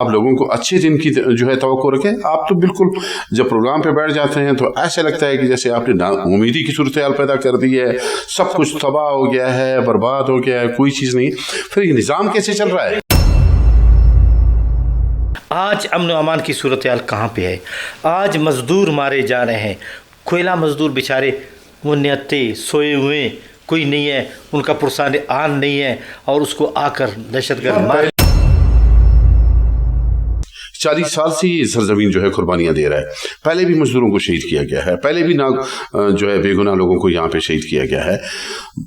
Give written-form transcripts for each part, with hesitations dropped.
आप लोगों को अच्छे दिन की जो है तवक्को रखें। आप तो बिल्कुल जब प्रोग्राम पे बैठ जाते हैं तो ऐसा लगता है कि जैसे आपने नाउमीदी की सूरत हाल पैदा कर दी है, सब कुछ तबाह हो गया है, बर्बाद हो गया है, कोई चीज़ नहीं। फिर ये निज़ाम कैसे चल रहा है? आज अमन अमान की सूरत हाल कहाँ पे है? आज मज़दूर मारे जा रहे हैं, कोयला मज़दूर बेचारे वो नियत्ते सोए हुए, कोई नहीं है, उनका पुरसान आन नहीं है और उसको आकर दहशतगर्द मार। 40 साल से ये सरजमीन जो है कुर्बानियां दे रहा है। पहले भी मजदूरों को शहीद किया गया है, पहले भी जो है बेगुनाह लोगों को यहाँ पे शहीद किया गया है।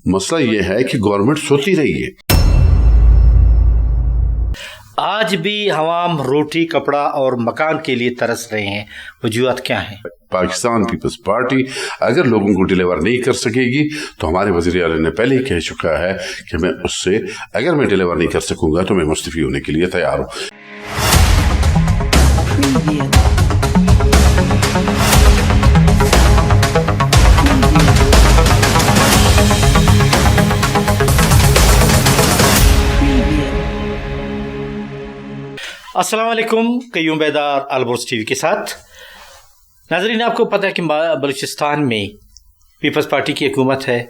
मसला ये है कि गवर्नमेंट सोती रही है। आज भी हवाम रोटी कपड़ा और मकान के लिए तरस रहे हैं, वजूहत क्या है? पाकिस्तान पीपल्स पार्टी अगर लोगों को डिलीवर नहीं कर सकेगी तो हमारे वज़ीर आला ने पहले ही कह चुका है कि मैं उससे अगर मैं डिलीवर नहीं कर सकूंगा तो मैं मुस्तफ़ी होने के लिए तैयार हूँ। अस्सलाम वालेकुम, क़य्यूम बेदार अलबुर्ज टीवी के साथ। नाज़रीन, आपको पता है कि बलूचिस्तान में पीपल्स पार्टी की हुकूमत है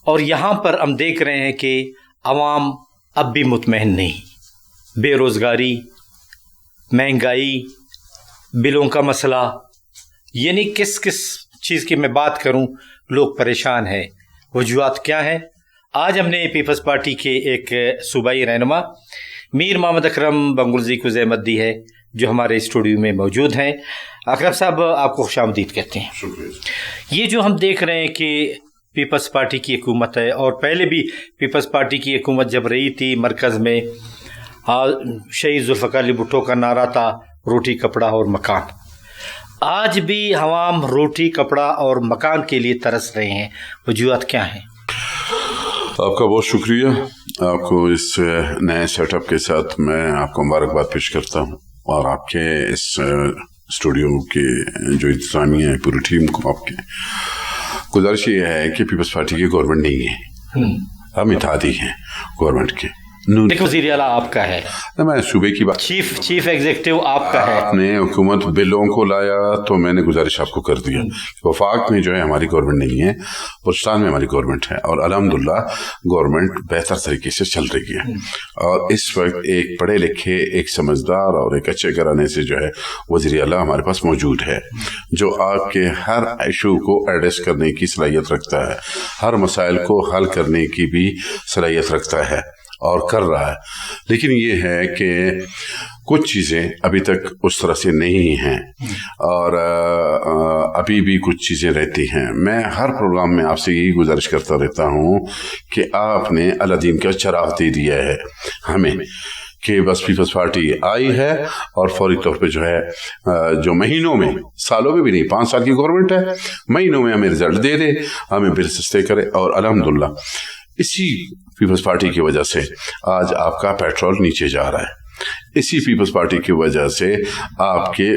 और यहाँ पर हम देख रहे हैं कि अवाम अब भी मुतमईन नहीं। बेरोज़गारी, महंगाई, बिलों का मसला, यानी किस किस चीज़ की मैं बात करूं, लोग परेशान हैं। वजूहत क्या है? आज हमने पीपल्स पार्टी के एक सूबाई रहनुमा मीर मोहम्मद अकरम बंगुलजी को ज़हमत दी है, जो हमारे स्टूडियो में मौजूद हैं। अकरम साहब, आपको खुशामदीद कहते हैं। ये जो हम देख रहे हैं कि पीपल्स पार्टी की हुकूमत है और पहले भी पीपल्स पार्टी की हुकूमत जब रही थी मरकज़ में, शहीद जुल्फ़िकार अली भुट्टो का नारा था रोटी कपड़ा और मकान। आज भी हवाम रोटी कपड़ा और मकान के लिए तरस रहे हैं, वजूहत क्या है? आपका बहुत शुक्रिया। आपको इस नए सेटअप के साथ मैं आपको मुबारकबाद पेश करता हूँ और आपके इस स्टूडियो के जो इंतज़ामिया है, पूरी टीम को आपके गुजारिश ये है कि पीपल्स पार्टी की गवर्नमेंट नहीं है, हम इत्तेहादी हैं गवर्नमेंट के। वज़ीर आला आपका है, मैं सूबे की बात, चीफ एग्जीक्यूटिव आपका है। आपने हुकूमत बिलों को लाया तो मैंने गुजारिश आपको कर दिया। वफाक में जो है हमारी गवर्नमेंट नहीं है, बलूचिस्तान में हमारी गवर्नमेंट है और अल्हम्दुलिल्लाह गवर्नमेंट बेहतर तरीके से चल रही है। और इस वक्त एक पढ़े लिखे, एक समझदार और एक अच्छे घराने से जो है वज़ीर आला हमारे पास मौजूद है, जो आपके हर इशू को एड्रेस करने की सलाहियत रखता है, हर मसाइल को हल करने की भी सलाहियत रखता है और कर रहा है। लेकिन ये है कि कुछ चीज़ें अभी तक उस तरह से नहीं हैं और अभी भी कुछ चीज़ें रहती हैं। मैं हर प्रोग्राम में आपसे यही गुजारिश करता रहता हूँ कि आपने अलादीन का चिराग दे दिया है हमें कि बस पीपल्स पार्टी आई है और फौरी तौर पे जो है जो महीनों में, सालों में भी नहीं, 5 साल की गवर्नमेंट है, महीनों में हमें रिजल्ट दे दे, हमें बिल सस्ते करे। और अल्हम्दुलिल्लाह इसी पीपल्स पार्टी की वजह से आज आपका पेट्रोल नीचे जा रहा है। इसी पीपल्स पार्टी की वजह से आपके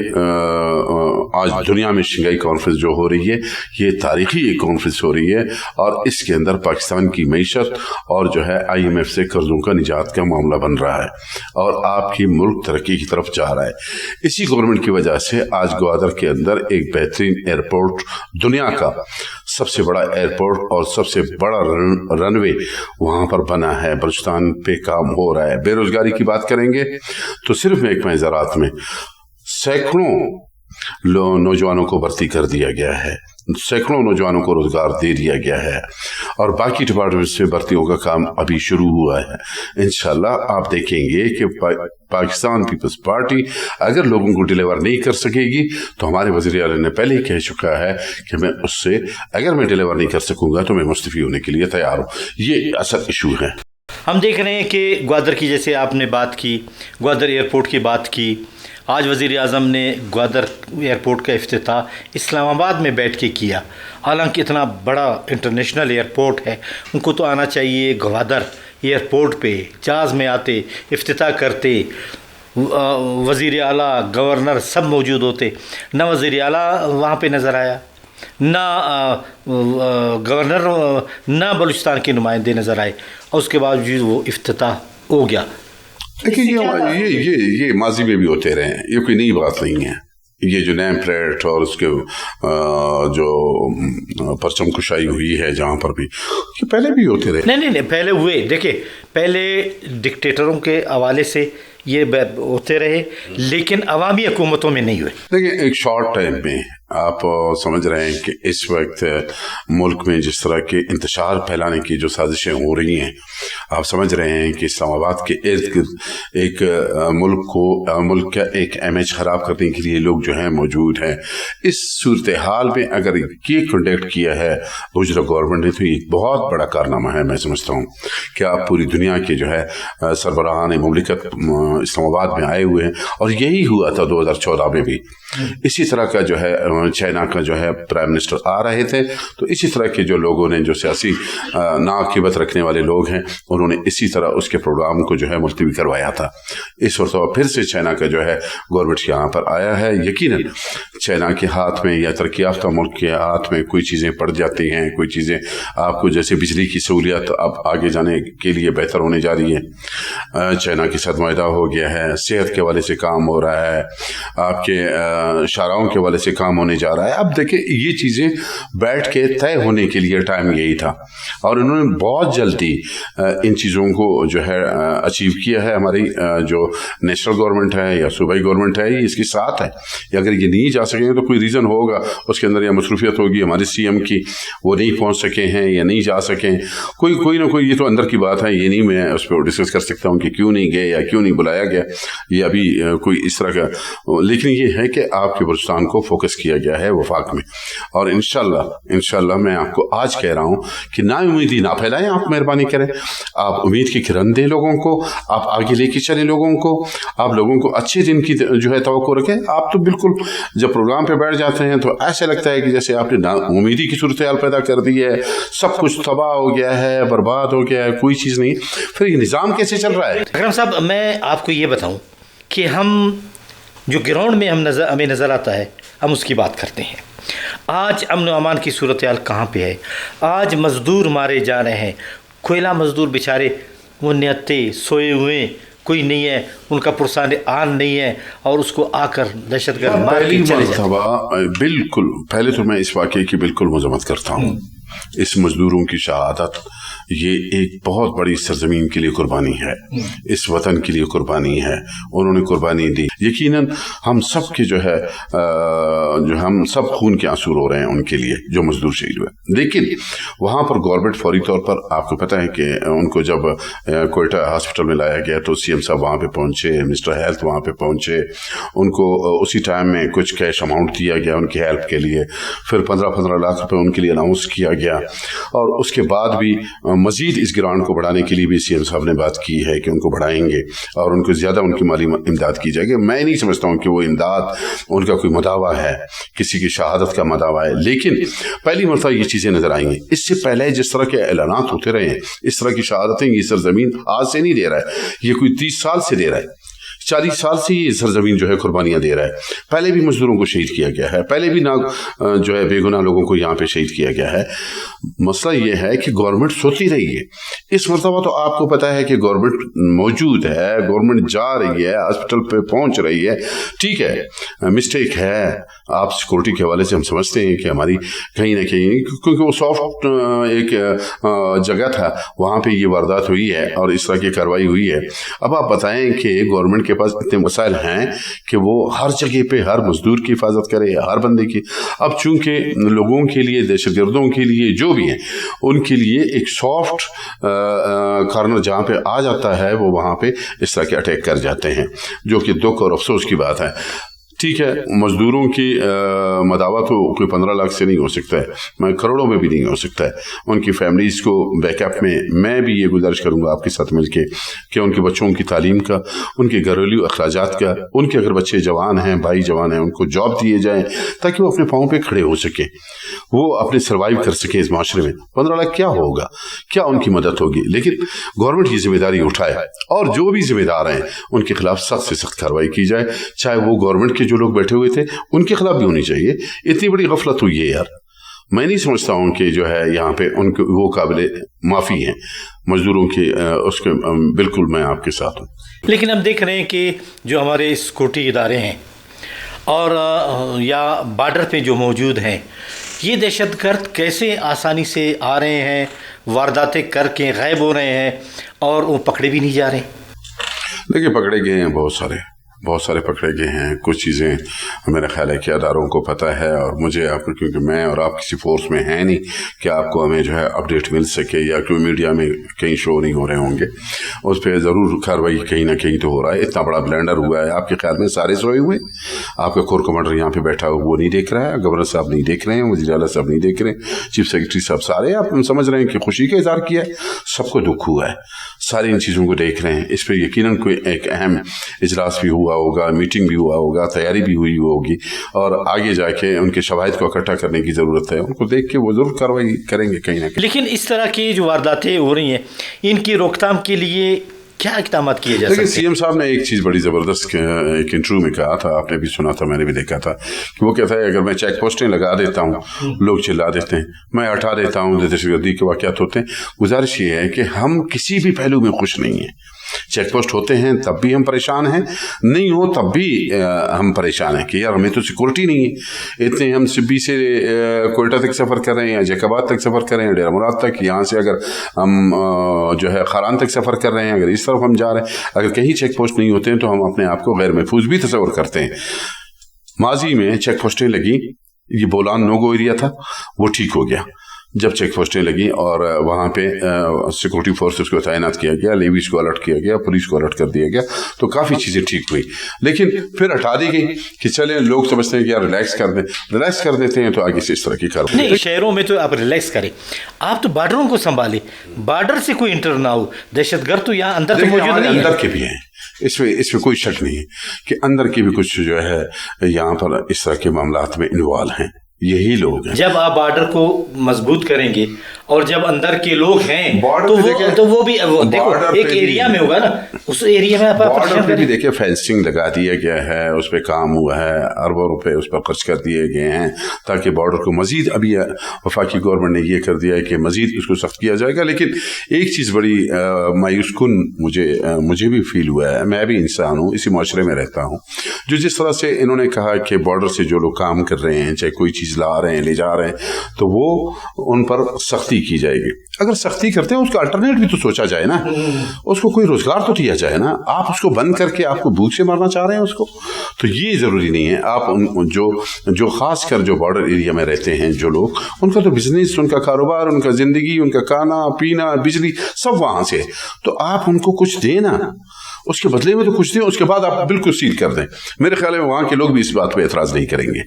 आज दुनिया में शंघाई कॉन्फ्रेंस जो हो रही है, ये तारीखी एक कॉन्फ्रेंस हो रही है और इसके अंदर पाकिस्तान की मईशत और जो है IMF से कर्जों का निजात का मामला बन रहा है और आपकी मुल्क तरक्की की तरफ जा रहा है। इसी गवर्नमेंट की वजह से आज ग्वादर के अंदर एक बेहतरीन एयरपोर्ट, दुनिया का सबसे बड़ा एयरपोर्ट और सबसे बड़ा रनवे वहाँ पर बना है। बलूचिस्तान पे काम हो रहा है। बेरोजगारी की बात करेंगे तो सिर्फ महकमा ज़राअत में सैकड़ों नौजवानों को भर्ती कर दिया गया है, सैकड़ों नौजवानों को रोजगार दे दिया गया है और बाकी डिपार्टमेंट से भर्तियों का काम अभी शुरू हुआ है। इंशाल्लाह आप देखेंगे कि पाकिस्तान पीपल्स पार्टी अगर लोगों को डिलीवर नहीं कर सकेगी तो हमारे वज़ीर आला ने पहले ही कह चुका है कि मैं उससे अगर मैं डिलीवर नहीं कर सकूंगा तो मैं मुस्तफ़ी होने के लिए तैयार हूँ। ये असल इशू है। हम देख रहे हैं कि ग्वादर की, जैसे आपने बात की, ग्वादर एयरपोर्ट की बात की, आज वज़ीर आज़म ने ग्वादर एयरपोर्ट का इफ्तिताह इस्लामाबाद में बैठ के किया। हालांकि इतना बड़ा इंटरनेशनल एयरपोर्ट है, उनको तो आना चाहिए ग्वादर एयरपोर्ट पे, जहाज़ में आते, इफ्तिताह करते, वज़ीर आला, गवर्नर सब मौजूद होते। न वज़ीर आला वहाँ पे नज़र आया, ना गवर्नर, ना बलूचिस्तान के नुमाइंदे नज़र आए और उसके बावजूद वो इफ्तिताह हो गया। देखिए ये माजी में भी होते रहे हैं, ये कोई नई बात नहीं है। ये जो नैम परेड और उसके जो परचम कुशाई हुई है जहाँ पर भी, ये पहले भी होते रहे। नहीं, पहले हुए। देखिए, पहले डिक्टेटरों के हवाले से ये होते रहे, लेकिन अवामी हुकूमतों में नहीं हुए। देखिए, एक शॉर्ट टाइम में आप समझ रहे हैं कि इस वक्त मुल्क में जिस तरह के इंतशार फैलाने की जो साजिशें हो रही हैं, आप समझ रहे हैं कि इस्लामाबाद के इर्द गिर्द एक मुल्क का एक इमेज ख़राब करने के लिए लोग जो हैं मौजूद हैं। इस सूरत हाल में अगर ये कंडक्ट किया है गुजरात गवर्नमेंट ने, तो ये एक बहुत बड़ा कारनामा है। मैं समझता हूँ कि आप पूरी दुनिया के जो है सरबराहान मुमलिकत इस्लामाबाद में आए हुए हैं, और यही हुआ था 2014 में भी। इसी तरह का जो है चाइना का जो है प्राइम मिनिस्टर आ रहे थे, तो इसी तरह के जो लोगों ने, जो सियासी नाक़िबत रखने वाले लोग हैं, उन्होंने इसी तरह उसके प्रोग्राम को जो है मुलतवी करवाया था। इस वक्त फिर से चाइना का जो है गवर्नमेंट यहाँ पर आया है। यकीनन चाइना के हाथ में या तरक्की याफ्ता मुल्क के हाथ में कोई चीज़ें पड़ जाती हैं, कोई चीज़ें आपको, जैसे बिजली की सहूलियत अब आगे जाने के लिए बेहतर होने जा रही है। चाइना के साथ मुआहदा हो गया है, सेहत के हवाले से काम हो रहा है, आपके शाहराहों के हवाले से काम होने जा रहा है। अब देखिए, ये चीज़ें बैठ के तय होने के लिए टाइम यही था, और उन्होंने बहुत जल्दी इन चीज़ों को जो है अचीव किया है। हमारी जो नेशनल गवर्नमेंट है या सूबाई गवर्नमेंट है, ये इसके साथ है। अगर ये नहीं जा सकेंगे तो कोई रीज़न होगा उसके अंदर, या मसरूफियत होगी हमारे CM की, वो नहीं पहुँच सके हैं या नहीं जा सकें, कोई ना कोई, ये तो अंदर की बात है, ये नहीं मैं उस पर डिस्कस कर सकता हूँ कि क्यों नहीं गए या क्यों नहीं बुलाया गया, ये अभी कोई इस तरह का। लेकिन ये है कि आपके बलूचिस्तान को फोकस किया गया है वफाक में, और इंशाल्लाह मैं आपको आज कह रहा हूँ कि ना उम्मीदी ना फैलाएं, आप मेहरबानी करें, आप उम्मीद की किरण दें लोगों को, आप आगे लेके चलें लोगों को, आप लोगों को अच्छे दिन की जो है तवक्को रखें। आप तो बिल्कुल जब प्रोग्राम पे बैठ जाते हैं तो ऐसे लगता है कि जैसे आपने ना उम्मीदी की सूरत हाल पैदा कर दी है, सब कुछ तबाह हो गया है, बर्बाद हो गया है, कोई चीज़ नहीं। फिर ये निज़ाम कैसे चल रहा है? अकरम साहब, मैं आपको ये बताऊं कि हम जो ग्राउंड में हमें नज़र आता है, हम उसकी बात करते हैं। आज अमन व अमान की सूरत हाल कहाँ पे है? आज मज़दूर मारे जा रहे हैं, कोयला मज़दूर बेचारे वो नियत्ते सोए हुए, कोई नहीं है, उनका पुरसान आन नहीं है, और उसको आकर दहशतगर्द मार के चले जाते हैं। बिल्कुल, पहले तो मैं इस वाक़े की बिल्कुल मज़म्मत करता हूँ। इस मजदूरों की शहादत ये एक बहुत बड़ी सरजमीन के लिए कुर्बानी है, इस वतन के लिए कुर्बानी है, उन्होंने कुर्बानी दी। यकीनन हम सब के जो है जो हम सब खून के आंसू रो रहे हैं उनके लिए जो मजदूर शहीद हुए। लेकिन वहाँ पर गवर्नमेंट फौरी तौर पर, आपको पता है कि उनको जब कोयटा हॉस्पिटल में लाया गया तो CM साहब वहाँ पे पहुँचे, मिनिस्टर हेल्थ वहाँ पे पहुँचे, उनको उसी टाइम में कुछ कैश अमाउंट दिया गया उनकी हेल्प के लिए, फिर 15-15 लाख रुपए उनके लिए अनाउंस किया गया, और उसके बाद भी मजीद इस ग्रांट को बढ़ाने के लिए भी CM साहब ने बात की है कि उनको बढ़ाएंगे और उनको ज़्यादा उनकी माली इमदाद की जाएगी। मैं नहीं समझता हूँ कि वो इमदाद उनका कोई मदावा है, किसी की शहादत का मदावा है, लेकिन पहली मरतबा ये चीज़ें नज़र आएंगी। इससे पहले जिस तरह के ऐलानात होते रहे हैं, इस तरह की शहादतें ये सरजमीन आज से नहीं दे रहा है, ये कोई 30 साल से दे रहा है, 40 साल से ये सरजमीन जो है कुर्बानियाँ दे रहा है। पहले भी मजदूरों को शहीद किया गया है, पहले भी जो है बेगुनाह लोगों को यहाँ पे शहीद किया गया है। मसला ये है कि गवर्नमेंट सोती रही है। इस मरतबा तो आपको पता है कि गवर्नमेंट मौजूद है, गवर्नमेंट जा रही है, हॉस्पिटल पे पहुँच रही है, ठीक है, मिस्टेक है, आप सिक्योरिटी के हवाले से हम समझते हैं कि हमारी कहीं ना कहीं, क्योंकि वो सॉफ्ट एक जगह था, वहाँ पे ये वारदात हुई है और इस तरह की कार्रवाई हुई है। अब आप बताएं कि गवर्नमेंट के पास इतने मसाइल हैं कि वो हर जगह पे हर मजदूर की हिफाजत करे, हर बंदे की। अब चूंकि लोगों के लिए, दहशतगर्दों के लिए, जो भी हैं, उनके लिए एक सॉफ्ट कॉर्नर जहाँ पे आ जाता है, वो वहाँ पे इस तरह के अटैक कर जाते हैं, जो कि दुख और अफसोस की बात है। ठीक है, मजदूरों की मदावा तो कोई 15 लाख से नहीं हो सकता है, मैं करोड़ों में भी नहीं हो सकता है। उनकी फैमिलीज़ को बैकअप में मैं भी ये गुजारिश करूँगा आपके साथ मिलके कि उनके बच्चों की तालीम का, उनके घरेलू अखराजात का, उनके अगर बच्चे जवान हैं, भाई जवान हैं, उनको जॉब दिए जाएँ ताकि वो अपने पाँव पे खड़े हो सकें, वो अपने सर्वाइव कर सकें इस माशरे में। 15 लाख क्या होगा, क्या उनकी मदद होगी? लेकिन गवर्नमेंट की जिम्मेदारी उठाए और जो भी जिम्मेदार हैं उनके खिलाफ सख्त से सख्त कार्रवाई की जाए, चाहे वो गवर्नमेंट के जो लोग बैठे हुए थे उनके खिलाफ भी होनी चाहिए। इतनी बड़ी गफलत हुई है यार, मैं नहीं समझता हूँ कि जो है यहाँ पे उनको वो काबिल माफ़ी हैं मजदूरों की, उसके बिल्कुल मैं आपके साथ हूँ। लेकिन हम देख रहे हैं कि जो हमारे सिक्योरिटी इदारे हैं और या बॉर्डर पे जो मौजूद हैं, ये दहशतगर्द कैसे आसानी से आ रहे हैं, वारदातें करके गायब हो रहे हैं और वो पकड़े भी नहीं जा रहे। देखिए, पकड़े गए हैं बहुत सारे पकड़े गए हैं। कुछ चीज़ें मेरा ख्याल है कि अदारों को पता है, और मुझे आपको, क्योंकि मैं और आप किसी फोर्स में हैं नहीं कि आपको हमें जो है अपडेट मिल सके, या कोई मीडिया में कहीं शो नहीं हो रहे होंगे, उस पर ज़रूर कार्रवाई कहीं ना कहीं तो हो रहा है। इतना बड़ा ब्लेंडर हुआ है, आपके ख्याल में सारे सोए हुए, आपका कोर कमांडर यहाँ पे बैठा हुआ वो नहीं देख रहा है, गवर्नर साहब नहीं देख रहे हैं, वज़ीर आला साहब नहीं देख रहे हैं, चीफ सेक्रेटरी साहब, सारे आप समझ रहे हैं कि खुशी का इजहार किया है, सबको दुख हुआ है, सारी इन चीज़ों को देख रहे हैं। इस पर यकीनन कोई एक अहम इजलास भी हुआ होगा, मीटिंग भी हुआ होगा, तैयारी भी हुई होगी, और आगे जाके उनके शवाहिद को इकट्ठा करने की ज़रूरत है। उनको देख के वो ज़रूर कार्रवाई करेंगे कहीं ना कहीं। लेकिन इस तरह की जो वारदातें हो रही हैं, इनकी रोकथाम के लिए क्या इकदाम किए जा सकते हैं? सीएम साहब ने एक चीज़ बड़ी ज़बरदस्त एक इंटरव्यू में कहा था, आपने भी सुना था, मैंने भी देखा था, कि वो कहता है अगर मैं चेक पोस्टें लगा देता हूँ, लोग चिल्ला देते हैं, मैं हटा देता हूँ, दहशतगर्दी के वाक़यात होते हैं। गुजारिश ये है कि हम किसी भी पहलू में खुश नहीं हैं। चेक पोस्ट होते हैं तब भी हम परेशान हैं, नहीं हो तब भी हम परेशान हैं कि यार हमें तो सिक्योरिटी नहीं है। इतने हम सिब्बी से कोयटा तक सफ़र कर रहे हैं, या जैकाबाद तक सफ़र कर रहे हैं, डेरा मुराद तक, यहाँ से अगर हम जो है खारान तक सफ़र कर रहे हैं, अगर इस तरफ हम जा रहे हैं, अगर कहीं चेक पोस्ट नहीं होते हैं तो हम अपने आप को गैर महफूज भी तस्वर करते हैं। माजी में चेक पोस्टें लगी, ये बोलान नो गो एरिया था, वो ठीक हो गया जब चेक पोस्टें लगी और वहाँ पे सिक्योरिटी फोर्सेस को तैनात किया गया, लेवीज को अलर्ट किया गया, पुलिस को अलर्ट कर दिया गया, तो काफ़ी चीज़ें ठीक हुई। लेकिन फिर हटा दी गई कि चले, लोग समझते हैं कि यार रिलैक्स कर दें, रिलैक्स कर देते हैं तो आगे से इस तरह की कार्रवाई। नहीं, शहरों में तो आप रिलैक्स करें, आप तो बॉर्डरों को संभालें, बॉर्डर से कोई इंटर ना हो। दहशतगर्द तो यहाँ अंदर तो मौजूद नहीं है, अंदर के भी हैं, इसमें कोई शक नहीं है कि अंदर के भी कुछ जो है यहाँ पर इस तरह के मामलात में इन्वॉल्व हैं, यही लोग हैं। जब आप बॉर्डर को मजबूत करेंगे और जब अंदर के लोग हैं तो वो भी देखो एक एरिया में होगा ना, उस एरिया में आप बॉर्डर पे भी देखिए फेंसिंग लगा दिया गया है, उस पर काम हुआ है, अरबों रुपए उस पर खर्च कर दिए गए हैं ताकि बॉर्डर को मजीद, अभी वफाकी गवर्नमेंट ने ये कर दिया है कि मजीद उसको सख्त किया जाएगा। लेकिन एक चीज़ बड़ी मायूस कुन मुझे भी फील हुआ है, मैं भी इंसान हूँ, इसी माशरे में रहता हूँ, जो जिस तरह से इन्होंने कहा कि बॉर्डर से जो लोग काम कर रहे हैं, चाहे कोई चीज़ ला रहे हैं, ले जा रहे हैं, तो वो उन पर सख्ती की जाएगी। अगर सख्ती करते हैं उसका अल्टरनेट भी तो सोचा जाए ना, उसको कोई रोजगार तो दिया जाए ना। आप उसको बंद करके आपको भूख से मारना चाह रहे हैं उसको, तो ये ज़रूरी नहीं है। आप जो खास कर जो बॉर्डर एरिया में रहते हैं जो लोग, उनका तो बिजनेस, उनका कारोबार, उनका ज़िंदगी, उनका खाना पीना, बिजली सब वहाँ से, तो आप उनको कुछ देना, उसके बदले में तो कुछ दें, उसके बाद आप बिल्कुल सील कर दें। मेरे ख्याल में वहाँ के लोग भी इस बात पे एतराज़ नहीं करेंगे।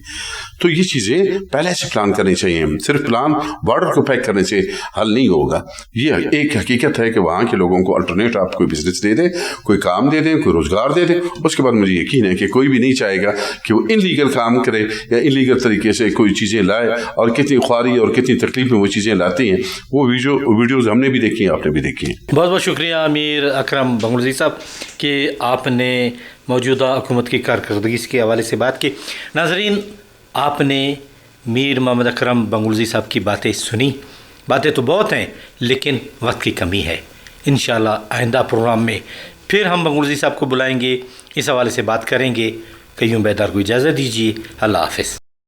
तो ये चीज़ें पहले से प्लान करनी चाहिए, सिर्फ प्लान बॉर्डर को पैक करने से हल नहीं होगा। ये एक हकीकत है कि वहाँ के लोगों को अल्टरनेट आप कोई बिजनेस दे दें, कोई काम दे दें, कोई रोज़गार दे दें, उसके बाद मुझे यकीन है कि कोई भी नहीं चाहेगा कि वो इनलीगल काम करे या इनलीगल तरीके से कोई चीज़ें लाए, और कितनी ख्वारी और कितनी तकलीफ में वो चीज़ें लाती हैं, वो वीडियोज़ हमने भी देखी हैं, आपने भी देखी हैं। बहुत बहुत शुक्रिया अमीर अकरम बंगलुजी साहब कि आपने मौजूदा हुकूमत की कारकर्दगी के हवाले से बात की। नाज़रीन, आपने मीर मोहम्मद अकरम बंगलुजी साहब की बातें सुनी। बातें तो बहुत हैं लेकिन वक्त की कमी है। इंशाअल्लाह आइंदा प्रोग्राम में फिर हम बंगलुजी साहब को बुलाएंगे, इस हवाले से बात करेंगे। कयूम बेदार को इजाज़त दीजिए। अल्लाह हाफ़िज़।